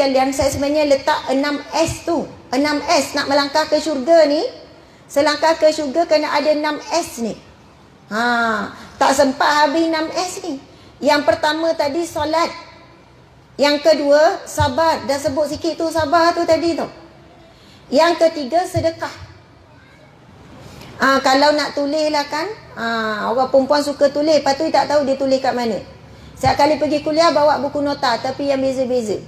sekalian, saya sebenarnya letak 6S tu. 6S nak melangkah ke syurga ni. Selangkah ke syurga kena ada 6S ni. Tak sempat habis 6S ni. Yang pertama tadi solat. Yang kedua sabar. Dah sebut sikit tu sabar tu tadi tu. Yang ketiga sedekah. Kalau nak tulis lah kan, orang perempuan suka tulis, lepas tu tak tahu dia tulis kat mana. Setiap kali pergi kuliah bawa buku nota, tapi yang beza-beza.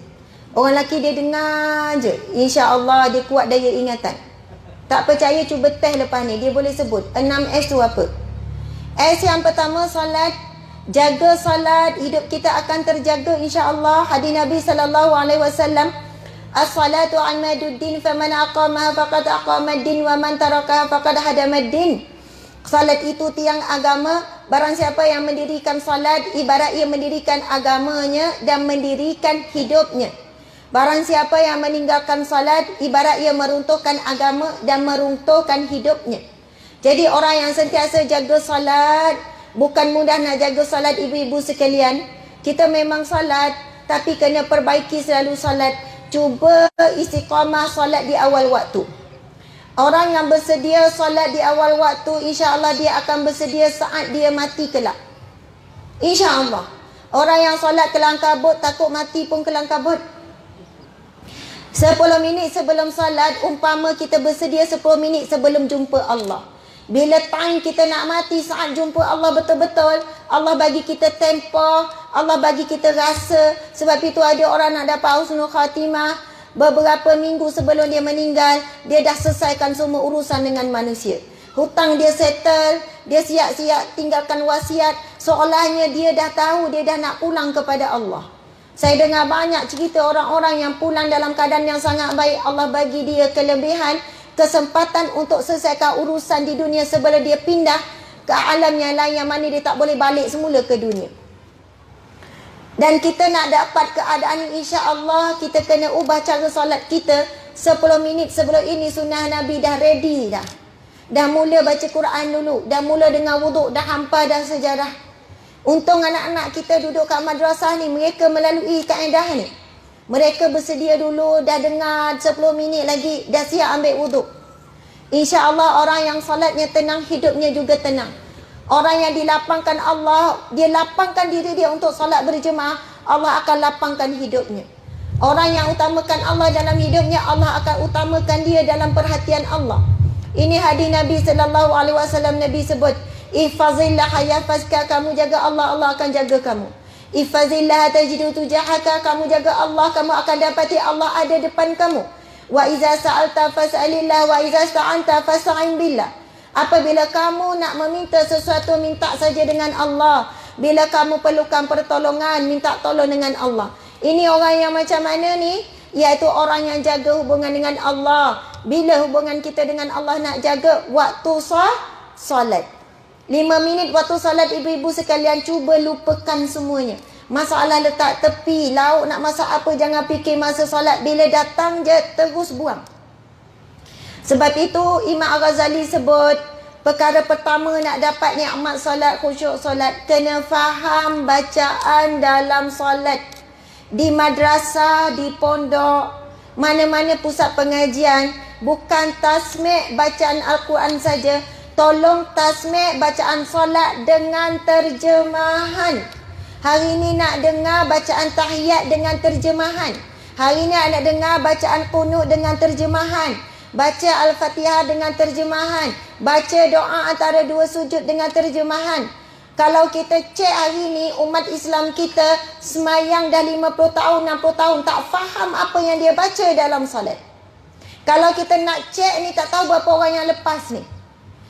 Orang lelaki dia dengar je, insya-Allah dia kuat daya ingatan. Tak percaya cuba test lepas ni, dia boleh sebut 6S tu apa. S yang pertama solat. Jaga solat, hidup kita akan terjaga insya-Allah. Hadis Nabi SAW, as-salatu amaduddin faman aqamaha faqad aqamaddin wa man tarakaha faqad hadamaddin. Salat itu tiang agama. Barang siapa yang mendirikan salat, ibarat ia mendirikan agamanya dan mendirikan hidupnya. Barang siapa yang meninggalkan salat, ibarat ia meruntuhkan agama dan meruntuhkan hidupnya. Jadi orang yang sentiasa jaga salat, bukan mudah nak jaga salat ibu-ibu sekalian. Kita memang salat, tapi kena perbaiki selalu salat. Cuba istiqamah solat di awal waktu. Orang yang bersedia solat di awal waktu, insya-Allah dia akan bersedia saat dia mati kelak. Insya-Allah. Orang yang solat kelang kabut, takut mati pun kelang kabut. 10 minit sebelum solat, umpama kita bersedia 10 minit sebelum jumpa Allah. Bila time kita nak mati, saat jumpa Allah betul-betul, Allah bagi kita tempoh, Allah bagi kita rasa. Sebab itu ada orang nak dapat husnul khatimah, beberapa minggu sebelum dia meninggal, dia dah selesaikan semua urusan dengan manusia. Hutang dia settle, dia siap-siap tinggalkan wasiat, seolahnya dia dah tahu dia dah nak pulang kepada Allah. Saya dengar banyak cerita orang-orang yang pulang dalam keadaan yang sangat baik. Allah bagi dia kelebihan, kesempatan untuk selesaikan urusan di dunia sebelum dia pindah ke alam yang lain, yang mana dia tak boleh balik semula ke dunia. Dan kita nak dapat keadaan ini, insya-Allah kita kena ubah cara solat kita. 10 minit sebelum ini sunnah Nabi dah ready dah. Dah mula baca Quran dulu, dah mula dengan wuduk, dah hampa dah sejarah. Untung anak-anak kita duduk kat madrasah ni, mereka melalui kaedah ni. Mereka bersedia dulu, dah dengar 10 minit lagi, dah siap ambil wuduk. InsyaAllah orang yang salatnya tenang, hidupnya juga tenang. Orang yang dilapangkan Allah, dia lapangkan diri dia untuk salat berjemaah, Allah akan lapangkan hidupnya. Orang yang utamakan Allah dalam hidupnya, Allah akan utamakan dia dalam perhatian Allah. Ini hadis Nabi SAW, Nabi sebut, ihfazillah yahfazka, kamu jaga Allah, Allah akan jaga kamu. Ihfazillah tajidu tujahaka, kamu jaga Allah, kamu akan dapati Allah ada depan kamu. Wa iza sa'alta fas'alillah wa iza sta'anta fasta'in billah. Apabila kamu nak meminta sesuatu, minta saja dengan Allah. Bila kamu perlukan pertolongan, minta tolong dengan Allah. Ini orang yang macam mana ni? Iaitu orang yang jaga hubungan dengan Allah. Bila hubungan kita dengan Allah nak jaga, waktu solat. 5 minit waktu solat, ibu-ibu sekalian, cuba lupakan semuanya. Masalah letak tepi, lauk nak masak apa, jangan fikir masa solat. Bila datang je, terus buang. Sebab itu Imam Al-Ghazali sebut, perkara pertama nak dapat nikmat solat, khusyuk solat, kena faham bacaan dalam solat. Di madrasah, di pondok, mana-mana pusat pengajian, bukan tasmik bacaan Al-Quran saja. Tolong tasmik bacaan solat dengan terjemahan. Hari ini nak dengar bacaan tahiyat dengan terjemahan. Hari ini nak dengar bacaan qunut dengan terjemahan. Baca Al-Fatihah dengan terjemahan. Baca doa antara dua sujud dengan terjemahan. Kalau kita cek hari ini, umat Islam kita semayang dah 50 tahun, 60 tahun, tak faham apa yang dia baca dalam solat. Kalau kita nak cek ni, tak tahu berapa orang yang lepas ni.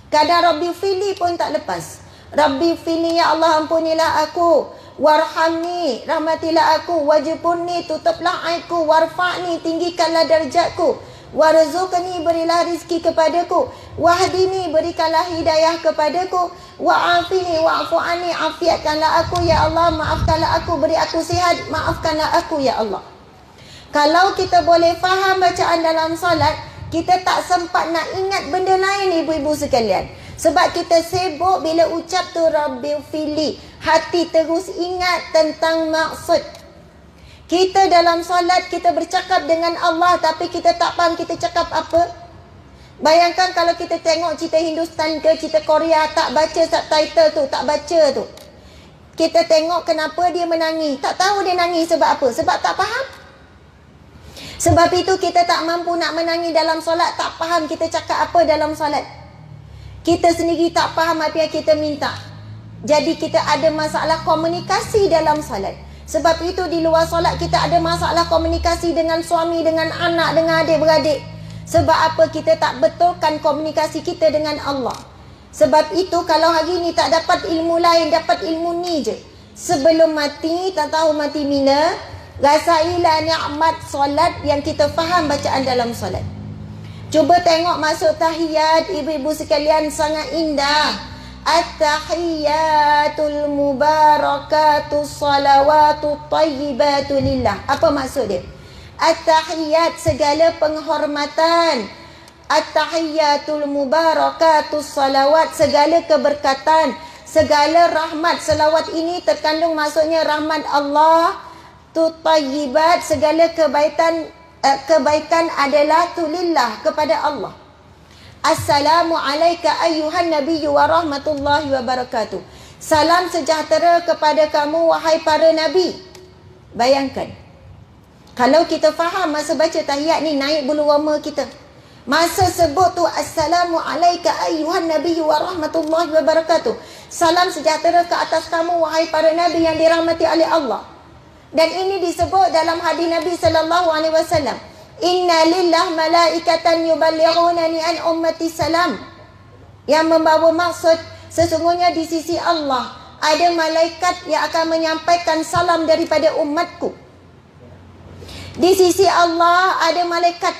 Kadang Rabbi fili pun tak lepas. Rabbi fili, ya Allah ampunilah aku. Warhamni, rahmatilah aku. Wajibunni, tutuplah aibku. Warfa'ni, tinggikanlah darjatku. Warzuqni, berilah rizki kepadaku. Wahdini, berikanlah hidayah kepadaku. Wa'afini, wa'fu'ani, afiatkanlah aku ya Allah. Maafkanlah aku, beri aku sihat. Maafkanlah aku ya Allah. Kalau kita boleh faham bacaan dalam solat, kita tak sempat nak ingat benda lain, ibu-ibu sekalian. Sebab kita sibuk bila ucap tu Rabbil fili, hati terus ingat tentang maksud. Kita dalam solat, kita bercakap dengan Allah, tapi kita tak faham kita cakap apa. Bayangkan kalau kita tengok cerita Hindustan ke cerita Korea, tak baca subtitle tu, tak baca tu. Kita tengok kenapa dia menangis. Tak tahu dia nangis sebab apa. Sebab tak faham. Sebab itu kita tak mampu nak menangis dalam solat, tak faham kita cakap apa dalam solat. Kita sendiri tak faham apa yang kita minta. Jadi kita ada masalah komunikasi dalam solat. Sebab itu di luar solat kita ada masalah komunikasi dengan suami, dengan anak, dengan adik-beradik. Sebab apa? Kita tak betulkan komunikasi kita dengan Allah. Sebab itu kalau hari ni tak dapat ilmu lain, dapat ilmu ni je. Sebelum mati, tak tahu mati bila, rasailah nikmat solat yang kita faham bacaan dalam solat. Cuba tengok masuk tahiyat, ibu-ibu sekalian, sangat indah. At-tahiyyatul mubarakatus salawatut tayyibatu lillah. Apa maksud dia? At-tahiyyat, segala penghormatan. At-tahiyyatul mubarakatus salawat, segala keberkatan, segala rahmat. Selawat ini terkandung maksudnya rahmat Allah. Tutayyibat, segala kebaikan adalah tulillah, kepada Allah. Assalamu alayka ayyuhan nabiyyu wa rahmatullahi wa barakatuh. Salam sejahtera kepada kamu wahai para nabi. Bayangkan, kalau kita faham masa baca tahiyat ni, naik bulu roma kita. Masa sebut tu assalamu alayka ayyuhan nabiyyu wa rahmatullahi wa barakatuh. Salam sejahtera ke atas kamu wahai para nabi yang dirahmati oleh Allah. Dan ini disebut dalam hadis Nabi sallallahu alaihi wasallam. Inna lillah malaikatan yuballighunani an ummati salam. Yang membawa maksud, sesungguhnya di sisi Allah ada malaikat yang akan menyampaikan salam daripada umatku. Di sisi Allah ada malaikat.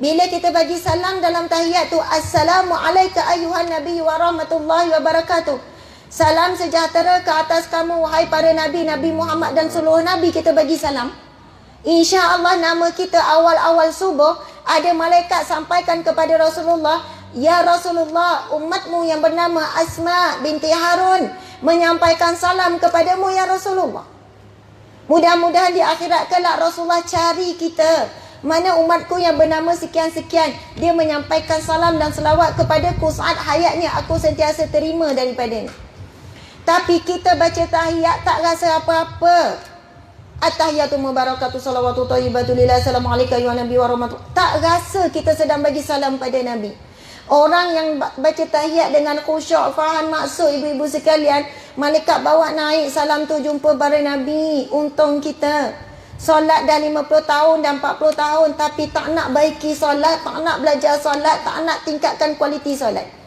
Bila kita bagi salam dalam tahiyat tu, assalamu alayka ayyuhan nabiyyu wa rahmatullahi wa barakatuh. Salam sejahtera ke atas kamu wahai para nabi, Nabi Muhammad dan seluruh nabi, kita bagi salam. InsyaAllah nama kita awal-awal subuh, ada malaikat sampaikan kepada Rasulullah, ya Rasulullah, umatmu yang bernama Asma binti Harun menyampaikan salam kepadamu ya Rasulullah. Mudah-mudahan di akhirat kelak Rasulullah cari kita, mana umatku yang bernama sekian-sekian, dia menyampaikan salam dan selawat kepadaku, saat hayatnya aku sentiasa terima daripadanya. Tapi kita baca tahiyat tak rasa apa-apa. At-tahiyyatu mubarakatuh salawatu thayyibatu lillah. Assalamualaikum ya nabi wa rahmatullahi. Tak rasa kita sedang bagi salam pada nabi. Orang yang baca tahiyat dengan khusyuk, faham maksud, ibu-ibu sekalian, malaikat bawa naik salam tu jumpa para nabi. Untung kita solat dah 50 tahun dan 40 tahun, tapi tak nak baiki solat, tak nak belajar solat, tak nak tingkatkan kualiti solat.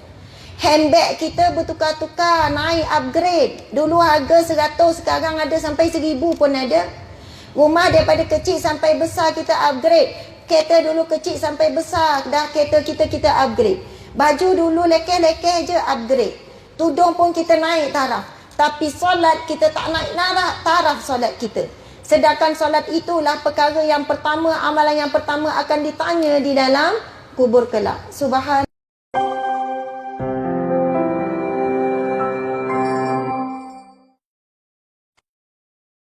Handbag kita bertukar-tukar, naik upgrade. Dulu harga 100, sekarang ada sampai 1000 pun ada. Rumah daripada kecil sampai besar kita upgrade. Kereta dulu kecil sampai besar, dah kereta kita upgrade. Baju dulu lekeh-lekeh je, upgrade. Tudung pun kita naik taraf. Tapi solat kita tak naik taraf solat kita. Sedangkan solat itulah perkara yang pertama, amalan yang pertama akan ditanya di dalam kubur kelak. Subhanallah.